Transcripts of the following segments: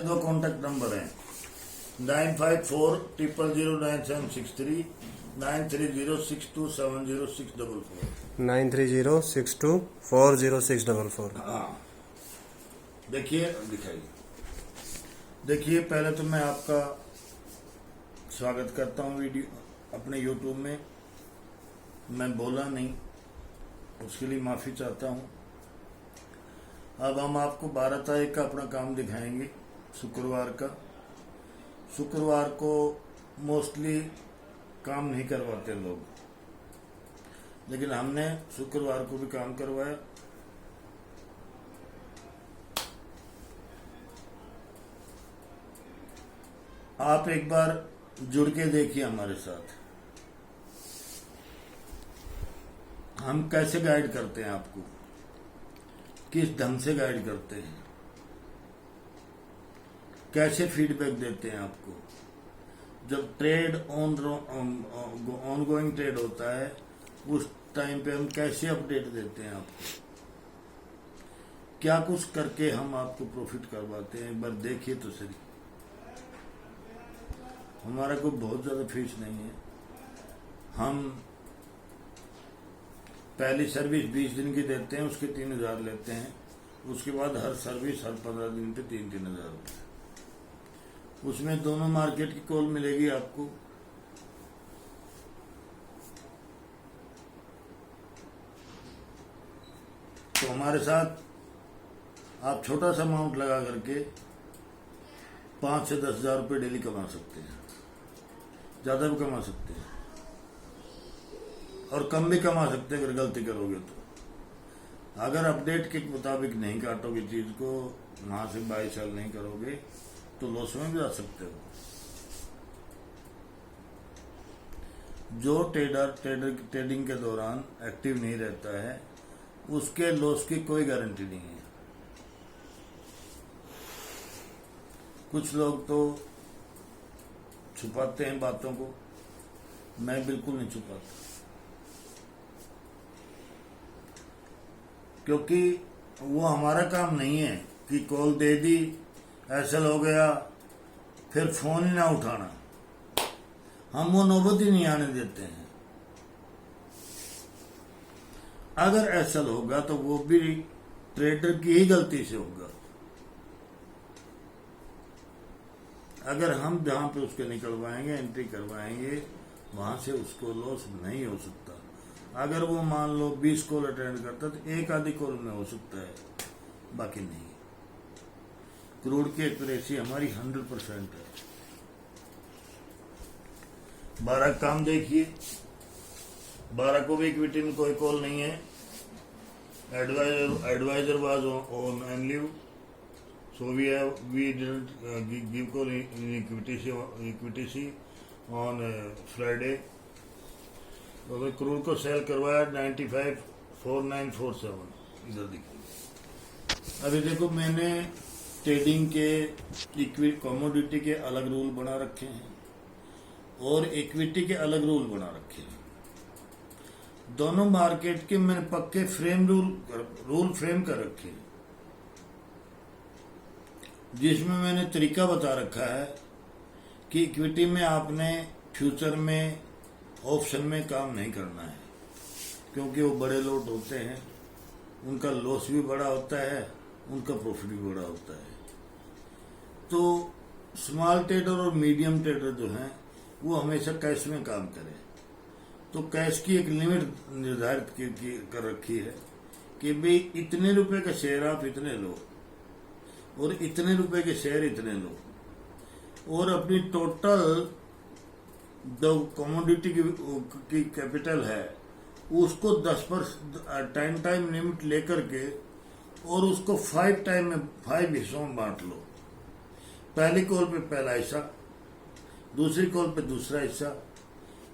हमारे दो contact number हैं 9540099763 9306270644। 9306240644। हाँ देखिए दिखाइए। देखिए पहले तो मैं आपका स्वागत करता हूँ वीडियो अपने यूट्यूब में। मैं बोला नहीं, उसके लिए माफ़ी चाहता हूँ। अब हम आपको 12 तारीख का अपना काम दिखाएंगे, शुक्रवार का। शुक्रवार को मोस्टली काम नहीं करवाते लोग, लेकिन हमने शुक्रवार को भी काम करवाया। आप एक बार जुड़ के देखिए हमारे साथ, हम कैसे गाइड करते हैं आपको, किस ढंग से गाइड करते हैं, कैसे फीडबैक देते हैं आपको। जब ट्रेड ऑन गोइंग ट्रेड होता है उस टाइम पे हम कैसे अपडेट देते हैं आपको, क्या कुछ करके हम आपको प्रॉफिट करवाते हैं। एक बार देखिए तो सही। हमारा कोई बहुत ज़्यादा फीस नहीं है। हम पहली सर्विस 20 दिन की देते हैं, उसके 3000 लेते हैं। उसके बाद हर सर्विस हर 15 दिन पे 3-3000 रुपये। उसमें दोनों मार्केट की कॉल मिलेगी आपको। तो हमारे साथ आप छोटा सा अमाउंट लगा करके 5 से 10,000 रुपये डेली कमा सकते हैं, ज़्यादा भी कमा सकते हैं और कम भी कमा सकते हैं अगर गलती करोगे तो। अगर अपडेट के मुताबिक नहीं काटोगे चीज़ को, वहाँ से बाई सेल नहीं करोगे तो लॉस में भी जा सकते हो। जो ट्रेडिंग के दौरान एक्टिव नहीं रहता है उसके लॉस की कोई गारंटी नहीं है। कुछ लोग तो छुपाते हैं बातों को, मैं बिल्कुल नहीं छुपाता, क्योंकि वो हमारा काम नहीं है कि कॉल दे दी ऐसा हो गया फिर फोन ही ना उठाना। हम वो नौबत ही नहीं आने देते हैं। अगर ऐसा होगा तो वो भी ट्रेडर की ही गलती से होगा। अगर हम जहां पे उसके निकलवाएंगे, एंट्री करवाएंगे, वहां से उसको लॉस नहीं हो सकता। अगर वो मान लो 20 कॉल अटेंड करता तो एक आधी कॉल में हो सकता है, बाकी नहीं। करोड़ की एक्यूरेसी हमारी 100% है। 12 काम देखिए, 12 को भी इक्विटी में कोई कॉल नहीं है। Advisor was on and leave, so we didn't give call in equity on Friday। तो करोड़ को सेल करवाया 954947। इधर देखिए। अभी देखो मैंने ट्रेडिंग के कमोडिटी के अलग रूल बना रखे हैं और इक्विटी के अलग रूल बना रखे हैं। दोनों मार्केट के मैंने पक्के रूल फ्रेम कर रखे हैं, जिसमें मैंने तरीका बता रखा है कि इक्विटी में आपने फ्यूचर में ऑप्शन में काम नहीं करना है, क्योंकि वो बड़े लोट होते हैं, उनका लॉस भी बड़ा होता है, उनका प्रॉफिट भी बड़ा होता है। तो स्मॉल ट्रेडर और मीडियम ट्रेडर जो हैं वो हमेशा कैश में काम करें। तो कैश की एक लिमिट निर्धारित कर रखी है कि भाई इतने रुपए का शेयर आप इतने लो और इतने रुपए के शेयर इतने लो, और अपनी टोटल जो कमोडिटी की कैपिटल है उसको 10% टाइम लिमिट लेकर के और उसको 5 हिस्सों में बांट लो। पहली कॉल पे पहला हिस्सा, दूसरी कॉल पे दूसरा हिस्सा,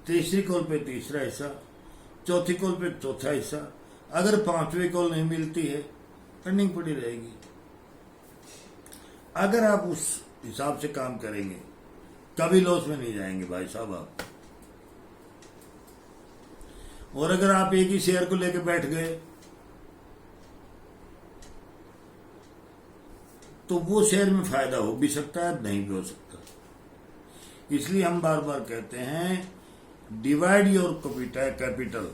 तीसरी कॉल पे तीसरा हिस्सा, चौथी कॉल पे चौथा हिस्सा। अगर 5वीं कॉल नहीं मिलती है रनिंग पड़ी रहेगी। अगर आप उस हिसाब से काम करेंगे कभी लॉस में नहीं जाएंगे भाई साहब आप। और अगर आप एक ही शेयर को लेकर बैठ गए तो वो शेयर में फायदा हो भी सकता है, नहीं भी हो सकता। इसलिए हम बार बार कहते हैं divide your capital,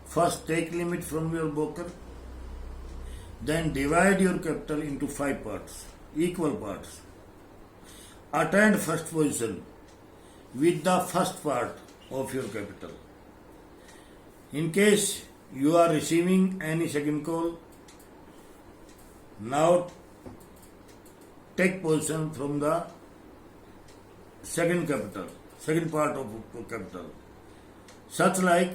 first take limit from your broker, then divide your capital into 5 parts, equal parts, attend first position with the first part of your capital. In case you are receiving any second call, now take position from the second part of capital. Such like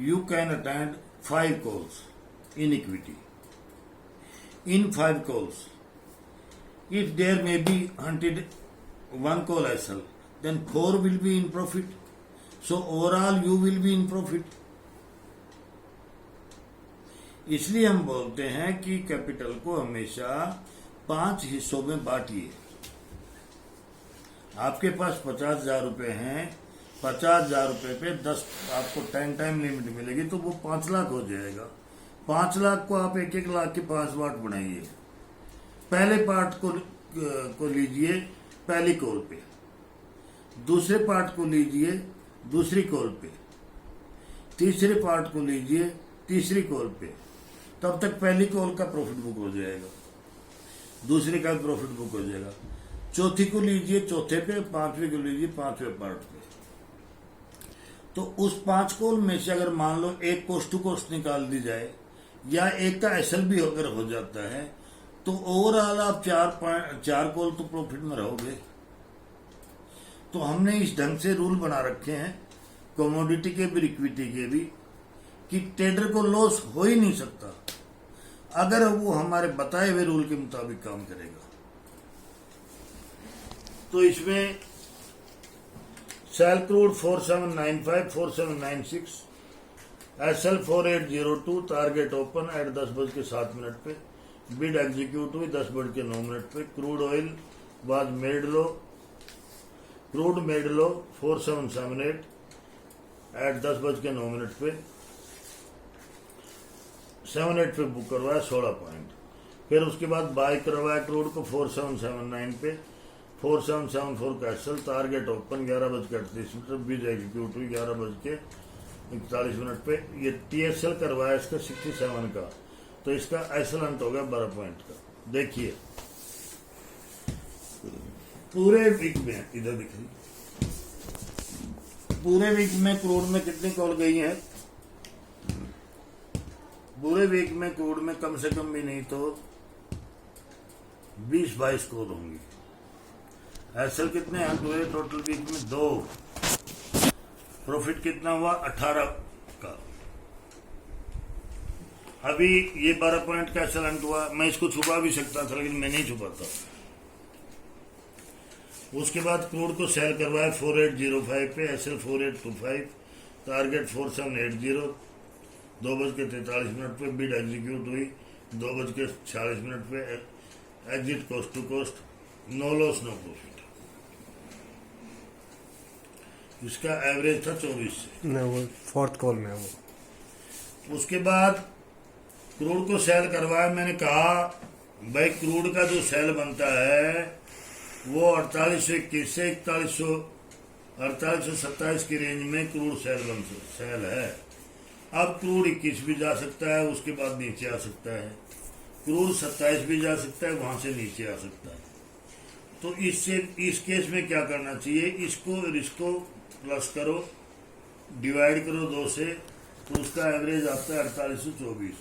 you can attend 5 calls in equity. In 5 calls, if there may be hunted 1 call SL, then 4 will be in profit. So overall you will be in profit. इसलिए हम बोलते हैं कि capital को हमेशा 5 हिस्सों में बांटिए। आपके पास 50,000 रुपए हैं, 50,000 रुपए पे 10 आपको टाइम लिमिट मिलेगी, तो वो 5 लाख हो जाएगा। 5 लाख को आप 1-1 लाख के 5 पार्ट बनाइए। पहले पार्ट को लीजिए पहली कॉल पे, दूसरे पार्ट को लीजिए दूसरी कॉल पे, तीसरे पार्ट को लीजिए तीसरी कॉल पे। तब तक पहली कॉल का प्रॉफिट बुक हो जाएगा, दूसरे का प्रॉफिट बुक हो जाएगा। चौथी को लीजिए चौथे पे, 5वीं को लीजिए 5वें पार्ट पे। तो उस 5 कॉल में से अगर मान लो एक कोस्ट टू कोस्ट निकाल दी जाए या एक का एसएल भी अगर हो जाता है, तो ओवरऑल आप 4 कॉल तो प्रॉफिट में रहोगे। तो हमने इस ढंग से रूल बना रखे हैं, कमोडिटी के भी इक्विटी के भी, कि ट्रेडर को लॉस हो ही नहीं सकता अगर वो हमारे बताए हुए रूल के मुताबिक काम करेगा। तो इसमें sell crude 4795, 4796, SL 4802, target open at 10:07 पे, बिड एग्जीक्यूट हुई 10:09 पे। Crude oil was made low, crude made low 4778 at 10:09 पे, 78 पे बुक करवाया 16 पॉइंट। फिर उसके बाद बाय करवाया क्रूड को 4779 पे, 4774 castle, target open 11:38, bid execute हुई 11:41 पे। ये टीएसएल करवाया इसका 67 का, तो इसका एसएल हो गया 12 पॉइंट का। देखिए पूरे वीक में, इधर दिखाइए, पूरे वीक में क्रूड में कितनी कॉल गई है? पूरे वीक में क्रूड में कम से कम भी नहीं तो 20-22 कॉल होंगी। एसएल कितने हैं पूरे टोटल वीक में? 2। प्रॉफिट कितना हुआ? 18 का। अभी ये 12 पॉइंट का एसएल हुआ, मैं इसको छुपा भी सकता था लेकिन मैं नहीं छुपाता। उसके बाद क्रूड को सेल करवाया 4805 पे, एसएल 4825, टारगेट 4780, 2:43 पे, बिड एग्जीक्यूट हुई 2:46 पे, exit cost to cost, no loss no profit. इसका एवरेज था 24 से, नहीं वो 4th कॉल में वो। उसके बाद क्रूड को सेल करवाया। मैंने कहा भाई क्रूड का जो सेल बनता है वो 4821 से 4827 की रेंज में क्रूड सेल है। अब क्रूड 21 भी जा सकता है, उसके बाद नीचे आ सकता है। क्रूड 27 भी जा सकता है, वहां से नीचे आ सकता है। तो इस केस में क्या करना चाहिए? इसको प्लस करो, डिवाइड करो 2 से, तो उसका एवरेज आता है 4824।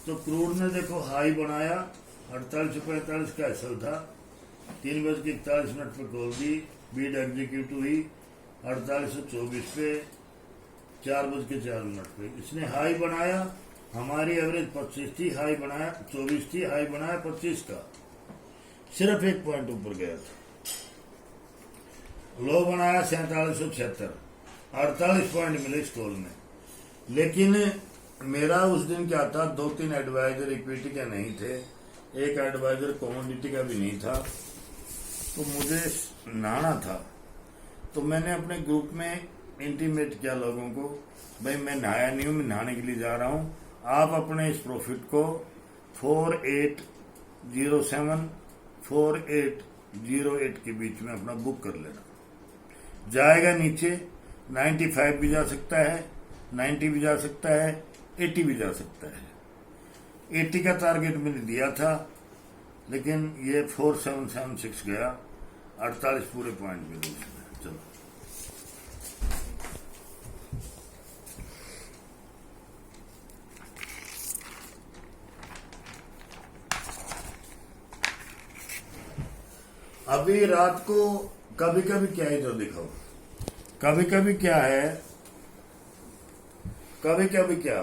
तो क्रूड ने देखो हाई बनाया, 4845 का एसएल था, 3:41 पे कॉल दी, बीड एग्जीक्यूट हुई 4824 पे, 4:04 पे। इसने हाई बनाया, हमारी एवरेज 25 थी, हाई बनाया 24 थी, हाई बनाया 25 का, सिर्फ 1 पॉइंट ऊपर गया था। लो बनाया 4776, 48 पॉइंट मिले इस कॉल में। लेकिन मेरा उस दिन क्या था, 2-3 एडवाइजर इक्विटी के नहीं थे, एक एडवाइजर कमोडिटी का भी नहीं था, तो मुझे नहाना था। तो मैंने अपने ग्रुप में इंटीमेट किया लोगों को, भाई मैं नहाया नहीं हूं, मैं नहाने के लिए जा रहा हूं, आप अपने इस प्रॉफिट को 48 074808 के बीच में अपना बुक कर लेना। जाएगा नीचे 95 भी जा सकता है, 90 भी जा सकता है, 80 भी जा सकता है। 80 का टारगेट मैंने दिया था, लेकिन ये 4776 गया, 48 पूरे पॉइंट मिले उसमें। चलो अभी रात को कभी कभी क्या है तो दिखाओ, कभी कभी क्या है, कभी कभी क्या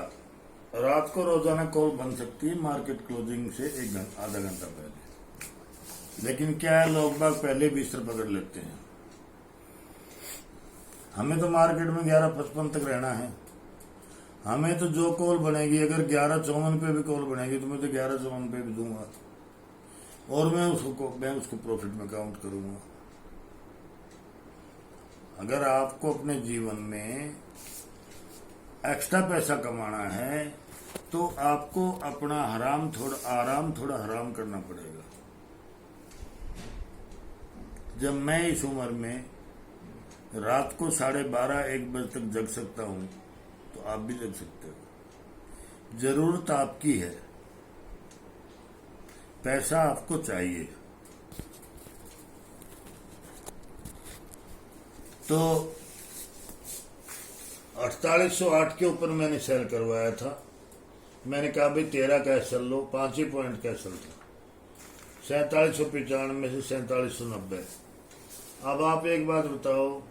रात को रोजाना कॉल बन सकती है मार्केट क्लोजिंग से आधा घंटा पहले। लेकिन क्या है, लोग बाग पहले बिस्तर पकड़ लेते हैं। हमें तो मार्केट में 11:55 तक रहना है। हमें तो जो कॉल बनेगी, अगर 11:54 पे भी कॉल बनेगी तो मैं तो 11:54 पे भी दूंगा, और मैं उसको प्रॉफिट में काउंट करूंगा। अगर आपको अपने जीवन में एक्स्ट्रा पैसा कमाना है तो आपको अपना आराम थोड़ा हराम करना पड़ेगा। जब मैं इस उम्र में रात को 12:30-1 बजे तक जग सकता हूं, तो आप भी जग सकते हो। जरूरत आपकी है, पैसा आपको चाहिए। तो 4808 के ऊपर मैंने सेल करवाया था। मैंने कहा भाई 13 कैसल लो, 5 ही पॉइंट कैसल था। 4795 से 4790। अब आप एक बात बताओ,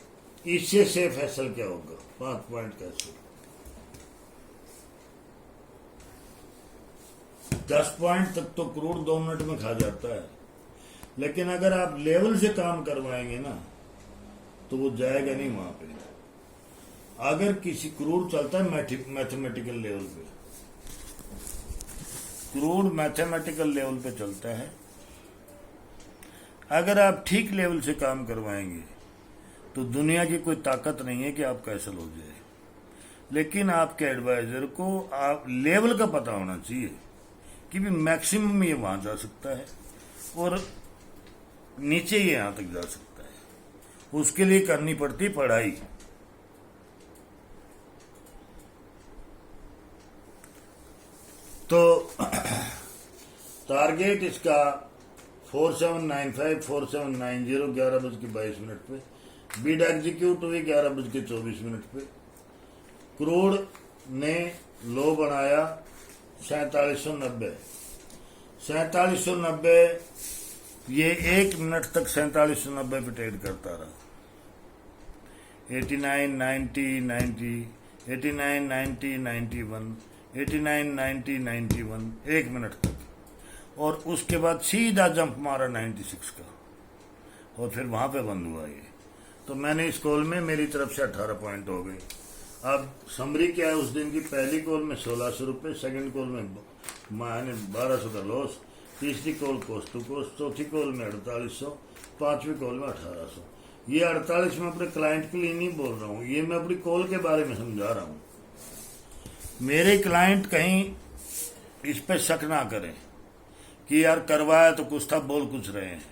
इससे सेफ हैसल क्या होगा? 5 पॉइंट कैसल, 10 पॉइंट तक तो क्रूड 2 मिनट में खा जाता है। लेकिन अगर आप लेवल से काम करवाएंगे ना, तो वो जाएगा नहीं वहां पे। अगर किसी क्रूड चलता है मैथमेटिकल लेवल पे, क्रूड मैथमेटिकल लेवल पे चलता है। अगर आप ठीक लेवल से काम करवाएंगे तो दुनिया की कोई ताकत नहीं है कि आप कैसल हो जाए। लेकिन आपके एडवाइजर को आप लेवल का पता होना चाहिए कि भी मैक्सिमम ये वहां जा सकता है और नीचे ये यहां तक जा सकता है। उसके लिए करनी पड़ती पढ़ाई। तो टारगेट इसका 4795 4790 11:22 पे। बीड एग्जीक्यूट हुई 11:24 पे। क्रूड ने लो बनाया 4790। 4790 ये 1 मिनट तक 4790 पे ट्रेड करता रहा। 89 90 90 89 90 91 89 90 91 1 मिनट तक, और उसके बाद सीधा जंप मारा 96 का, और फिर वहां पे बंद हुआ ये। तो मैंने इस कॉल में मेरी तरफ से 18 पॉइंट हो गए। अब समरी क्या है, उस दिन की पहली कॉल में 1600 रुपये, सेकेंड कॉल में मैंने 1200 का लॉस, तीसरी कॉल कोस्ट टू कोस्ट, चौथी कॉल में 4800, पांचवी कॉल में 1800। ये 48 में अपने क्लाइंट के लिए नहीं बोल रहा हूँ, ये मैं अपनी कॉल के बारे में समझा रहा हूँ। मेरे क्लाइंट कहीं इस पे शक ना करें कि यार करवाया तो कुछ था, बोल कुछ रहे हैं।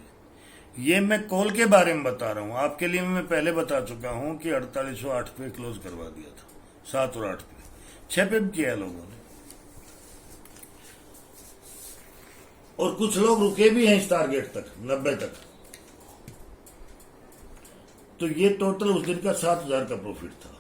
ये मैं कॉल के बारे में बता रहा हूं। आपके लिए मैं पहले बता चुका हूं कि 4808 पे क्लोज करवा दिया था, 7 और 8 पे, 6 पे भी किया लोगों ने, और कुछ लोग रुके भी हैं इस टारगेट तक 90 तक। तो ये टोटल उस दिन का 7000 का प्रॉफिट था।